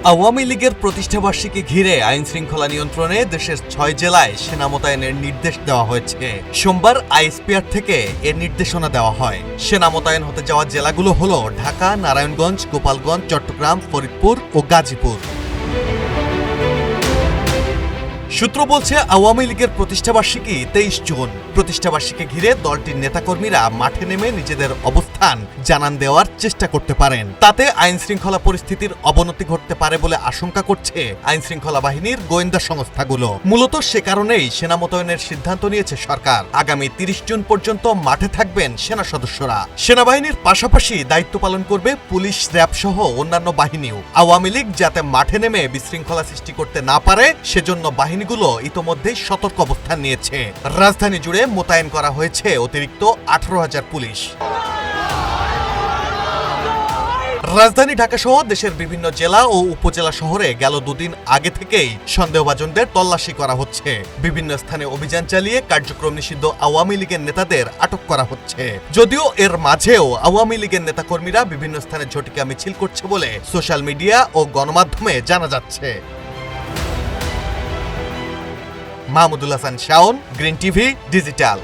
আওয়ামী লীগের প্রতিষ্ঠাবার্ষিকী ঘিরে আইন শৃঙ্খলা নিয়ন্ত্রণে দেশের ৬ জেলায় সেনা মোতায়েনের নির্দেশ দেওয়া হয়েছে। সোমবার আইএসপিআর থেকে এর নির্দেশনা দেওয়া হয়। সেনা মোতায়েন হতে যাওয়া জেলাগুলো হলো ঢাকা, নারায়ণগঞ্জ, গোপালগঞ্জ, চট্টগ্রাম, ফরিদপুর ও গাজীপুর। সূত্র বলছে, আওয়ামী লীগের প্রতিষ্ঠাবার্ষিকী ২৩ জুন। প্রতিষ্ঠাবার্ষিকী ঘিরে দলটির নেতাকর্মীরা মাঠে নেমে নিজেদের অবস্থান জানান দেওয়ার চেষ্টা করতে পারেন। তাতে আইন শৃঙ্খলা পরিস্থিতির অবনতি ঘটতে পারে বলে আশঙ্কা করছে আইন শৃঙ্খলা বাহিনীর গোয়েন্দা সংস্থাগুলো। মূলত সে কারণেই সেনা মোতায়েনের সিদ্ধান্ত নিয়েছে সরকার। আগামী ৩০ জুন পর্যন্ত মাঠে থাকবেন সেনা সদস্যরা। সেনাবাহিনীর পাশাপাশি দায়িত্ব পালন করবে পুলিশ, র্যাব সহ অন্যান্য বাহিনীও। আওয়ামী লীগ যাতে মাঠে নেমে বিশৃঙ্খলা সৃষ্টি করতে না পারে সেজন্য বাহিনীগুলো ইতোমধ্যেই সতর্ক অবস্থান নিয়েছে। রাজধানী জুড়ে মোতায়েন করা হয়েছে অতিরিক্ত ১৮,০০০ পুলিশ। রাজধানী ঢাকা সহ দেশের বিভিন্ন জেলা ও উপজেলা শহরে গেল দুদিন আগে থেকেই সন্দেহভাজনদের তল্লাশি করা হচ্ছে। বিভিন্ন স্থানে অভিযান চালিয়ে কার্যক্রম নিষিদ্ধ আওয়ামী লীগের নেতাদের আটক করা হচ্ছে। যদিও এর মাঝেও আওয়ামী লীগের নেতাকর্মীরা বিভিন্ন স্থানে ঝটিকা মিছিল করছে বলে সোশ্যাল মিডিয়া ও গণমাধ্যমে জানা যাচ্ছে। Mahmudul Hasan Shaon, green TV digital.